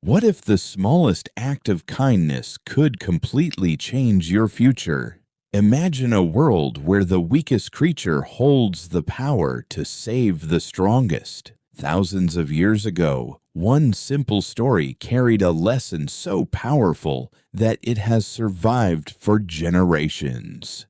What if the smallest act of kindness could completely change your future? Imagine a world where the weakest creature holds the power to save the strongest. Thousands of years ago, one simple story carried a lesson so powerful that it has survived for generations.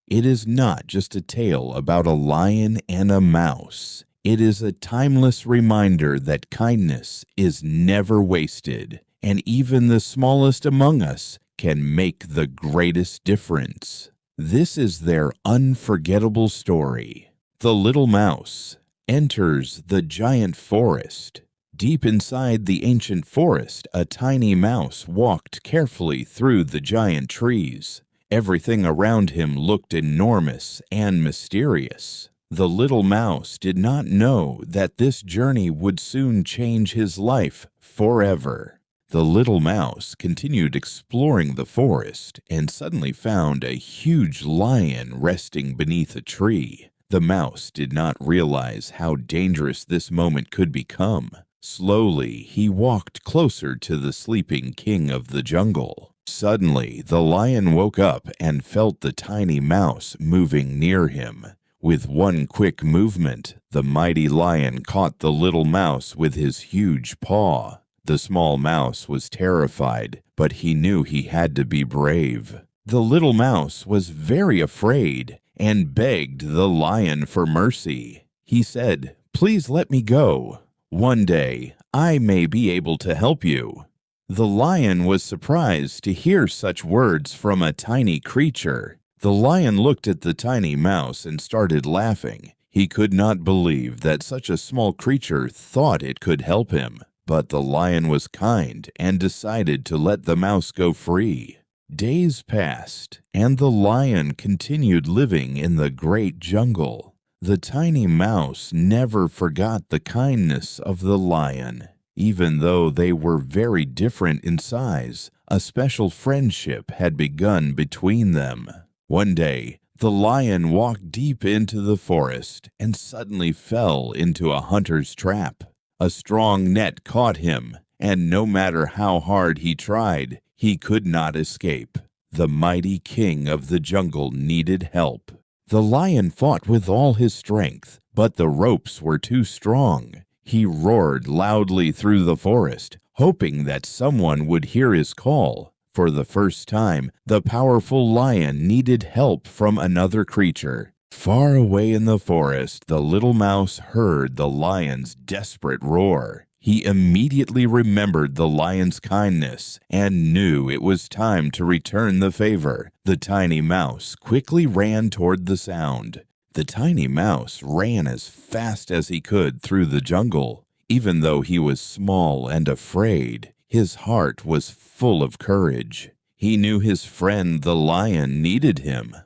It is not just a tale about a lion and a mouse. It is a timeless reminder that kindness is never wasted, and even the smallest among us can make the greatest difference. This is their unforgettable story. The little mouse enters the giant forest. Deep inside the ancient forest, a tiny mouse walked carefully through the giant trees. Everything around him looked enormous and mysterious. The little mouse did not know that this journey would soon change his life forever. The little mouse continued exploring the forest and suddenly found a huge lion resting beneath a tree. The mouse did not realize how dangerous this moment could become. Slowly, he walked closer to the sleeping king of the jungle. Suddenly, the lion woke up and felt the tiny mouse moving near him. With one quick movement, the mighty lion caught the little mouse with his huge paw. The small mouse was terrified, but he knew he had to be brave. The little mouse was very afraid and begged the lion for mercy. He said, "Please let me go. One day, I may be able to help you." The lion was surprised to hear such words from a tiny creature. The lion looked at the tiny mouse and started laughing. He could not believe that such a small creature thought it could help him. But the lion was kind and decided to let the mouse go free. Days passed, and the lion continued living in the great jungle. The tiny mouse never forgot the kindness of the lion. Even though they were very different in size, a special friendship had begun between them. One day, the lion walked deep into the forest and suddenly fell into a hunter's trap. A strong net caught him, and no matter how hard he tried, he could not escape. The mighty king of the jungle needed help. The lion fought with all his strength, but the ropes were too strong. He roared loudly through the forest, hoping that someone would hear his call. For the first time, the powerful lion needed help from another creature. Far away in the forest, the little mouse heard the lion's desperate roar. He immediately remembered the lion's kindness and knew it was time to return the favor. The tiny mouse quickly ran toward the sound. The tiny mouse ran as fast as he could through the jungle. Even though he was small and afraid, his heart was full of courage. He knew his friend the lion needed him.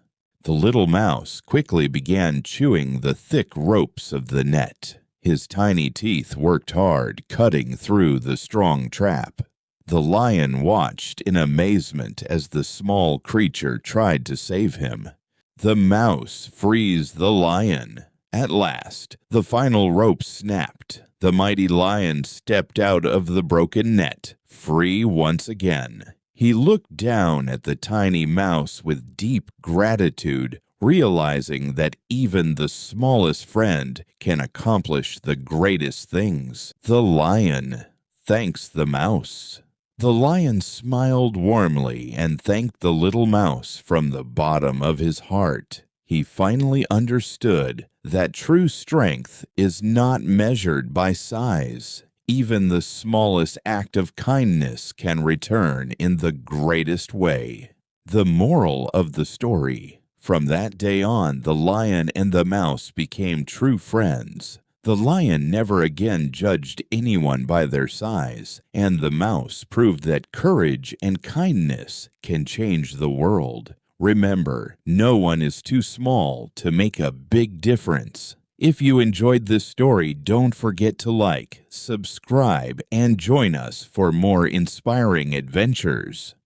The little mouse quickly began chewing the thick ropes of the net. His tiny teeth worked hard, cutting through the strong trap. The lion watched in amazement as the small creature tried to save him. The mouse frees the lion. At last, the final rope snapped. The mighty lion stepped out of the broken net, free once again. He looked down at the tiny mouse with deep gratitude, realizing that even the smallest friend can accomplish the greatest things. The lion thanks the mouse. The lion smiled warmly and thanked the little mouse from the bottom of his heart. He finally understood that true strength is not measured by size. Even the smallest act of kindness can return in the greatest way. The moral of the story: from that day on, the lion and the mouse became true friends. The lion never again judged anyone by their size, and the mouse proved that courage and kindness can change the world. Remember, no one is too small to make a big difference. If you enjoyed this story, don't forget to like, subscribe, and join us for more inspiring adventures.